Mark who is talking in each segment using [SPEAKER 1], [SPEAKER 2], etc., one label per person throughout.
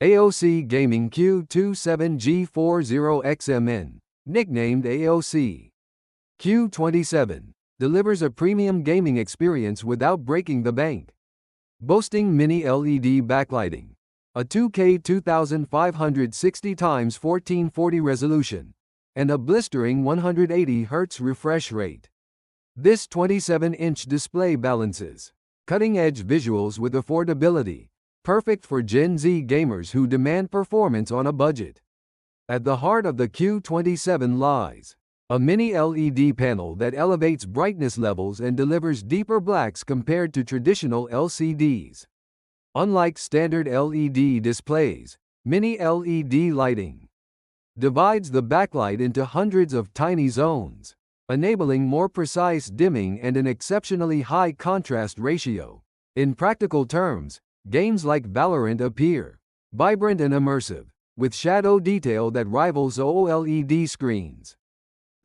[SPEAKER 1] AOC Gaming Q27G40XMN, nicknamed AOC Q27, delivers a premium gaming experience without breaking the bank. Boasting mini LED backlighting, a 2K 2560x1440 resolution, and a blistering 180Hz refresh rate. This 27-inch display balances cutting-edge visuals with affordability, perfect for Gen Z gamers who demand performance on a budget. At the heart of the Q27 lies a mini LED panel that elevates brightness levels and delivers deeper blacks compared to traditional LCDs. Unlike standard LED displays, mini LED lighting divides the backlight into hundreds of tiny zones, enabling more precise dimming and an exceptionally high contrast ratio. In practical terms, games like Valorant appear vibrant and immersive, with shadow detail that rivals OLED screens.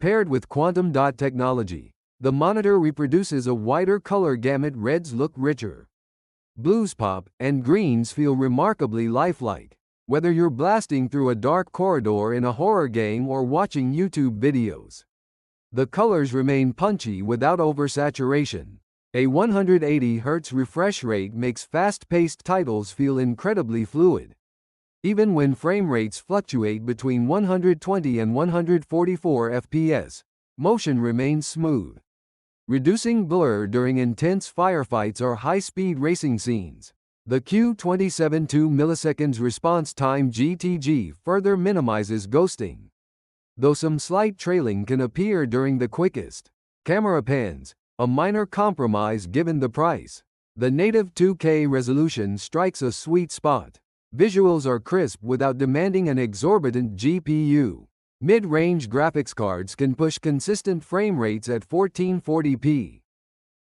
[SPEAKER 1] Paired with quantum dot technology, the monitor reproduces a wider color gamut. Reds look richer, blues pop, and greens feel remarkably lifelike, whether you're blasting through a dark corridor in a horror game or watching YouTube videos. The colors remain punchy without oversaturation. A 180Hz refresh rate makes fast-paced titles feel incredibly fluid. Even when frame rates fluctuate between 120 and 144 FPS, motion remains smooth, reducing blur during intense firefights or high-speed racing scenes. The Q27 2 milliseconds response time (GTG) further minimizes ghosting, though some slight trailing can appear during the quickest camera pans, a minor compromise given the price. The native 2K resolution strikes a sweet spot. Visuals are crisp without demanding an exorbitant GPU. Mid-range graphics cards can push consistent frame rates at 1440p,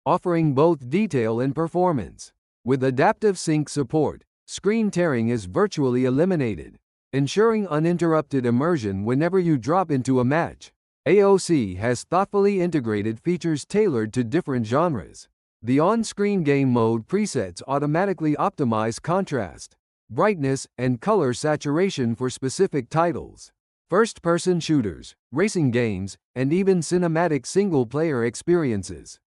[SPEAKER 1] offering both detail and performance. With adaptive sync support, screen tearing is virtually eliminated, ensuring uninterrupted immersion whenever you drop into a match. AOC has thoughtfully integrated features tailored to different genres. The on-screen game mode presets automatically optimize contrast, brightness, and color saturation for specific titles. First-person shooters, racing games, and even cinematic single-player experiences.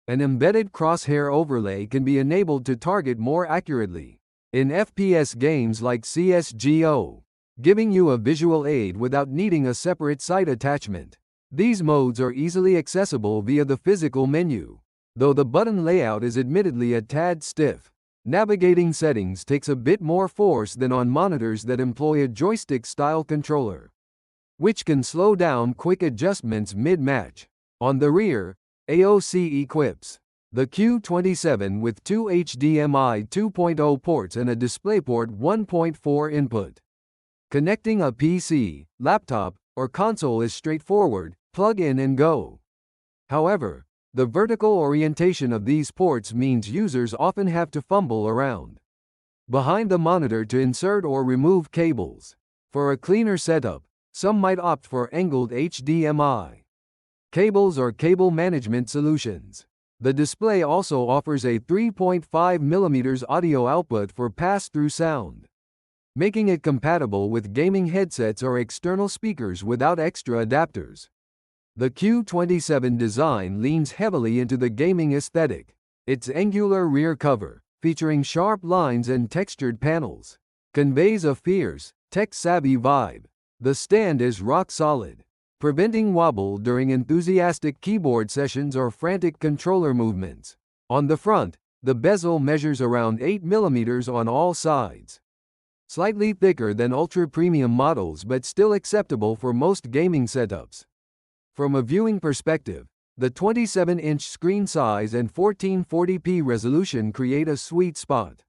[SPEAKER 1] An embedded crosshair overlay can be enabled to target more accurately in FPS games like CSGO, giving you a visual aid without needing a separate sight attachment. These modes are easily accessible via the physical menu, though the button layout is admittedly a tad stiff. Navigating settings takes a bit more force than on monitors that employ a joystick-style controller, which can slow down quick adjustments mid-match. On the rear, AOC equips the Q27 with two HDMI 2.0 ports and a DisplayPort 1.4 input. Connecting a PC, laptop, or console is straightforward, plug in and go. However, the vertical orientation of these ports means users often have to fumble around behind the monitor to insert or remove cables. For a cleaner setup, some might opt for angled HDMI cables or cable management solutions. The display also offers a 3.5mm audio output for pass-through sound, making it compatible with gaming headsets or external speakers without extra adapters. The Q27 design leans heavily into the gaming aesthetic. Its angular rear cover, featuring sharp lines and textured panels, conveys a fierce, tech-savvy vibe. The stand is rock-solid, preventing wobble during enthusiastic keyboard sessions or frantic controller movements. On the front, the bezel measures around 8mm on all sides, slightly thicker than ultra-premium models but still acceptable for most gaming setups. From a viewing perspective, the 27-inch screen size and 1440p resolution create a sweet spot.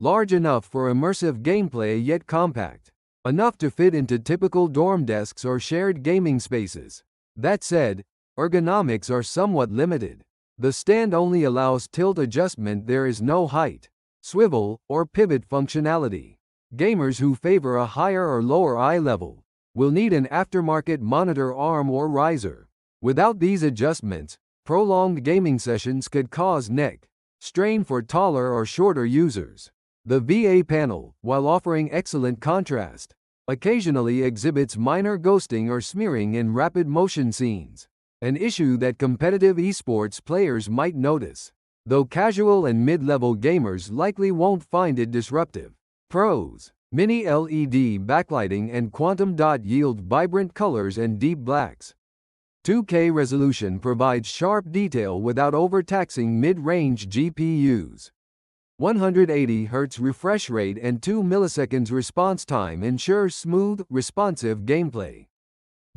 [SPEAKER 1] Large enough for immersive gameplay yet compact enough to fit into typical dorm desks or shared gaming spaces. That said, ergonomics are somewhat limited. The stand only allows tilt adjustment. There is no height, swivel, or pivot functionality. Gamers who favor a higher or lower eye level will need an aftermarket monitor arm or riser. Without these adjustments, prolonged gaming sessions could cause neck strain for taller or shorter users. The VA panel, while offering excellent contrast, occasionally exhibits minor ghosting or smearing in rapid motion scenes, an issue that competitive esports players might notice, though casual and mid-level gamers likely won't find it disruptive. Pros: Mini LED backlighting and quantum dot yield vibrant colors and deep blacks. 2K resolution provides sharp detail without overtaxing mid-range GPUs. 180 Hz refresh rate and 2 milliseconds response time ensure smooth, responsive gameplay.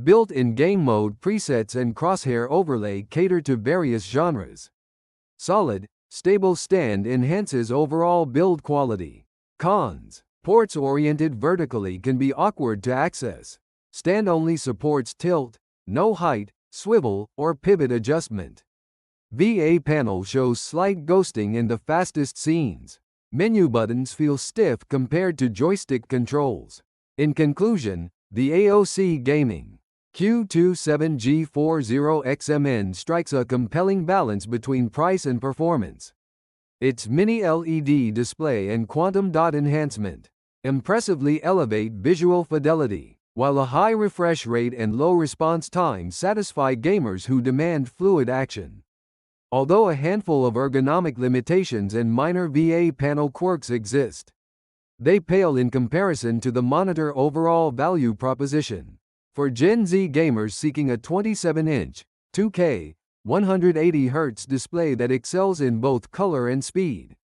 [SPEAKER 1] Built-in game mode presets and crosshair overlay cater to various genres. Solid, stable stand enhances overall build quality. Cons: ports oriented vertically can be awkward to access. Stand only supports tilt, no height, swivel, or pivot adjustment. VA panel shows slight ghosting in the fastest scenes. Menu buttons feel stiff compared to joystick controls. In conclusion, the AOC Gaming Q27G40XMN strikes a compelling balance between price and performance. Its mini LED display and quantum dot enhancement impressively elevate visual fidelity, while a high refresh rate and low response time satisfy gamers who demand fluid action. Although a handful of ergonomic limitations and minor VA panel quirks exist, they pale in comparison to the monitor overall value proposition. For Gen Z gamers seeking a 27-inch, 2K, 180 Hz display that excels in both color and speed,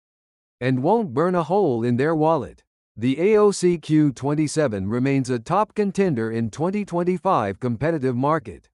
[SPEAKER 1] and won't burn a hole in their wallet, the AOC Q27 remains a top contender in 2025 competitive market.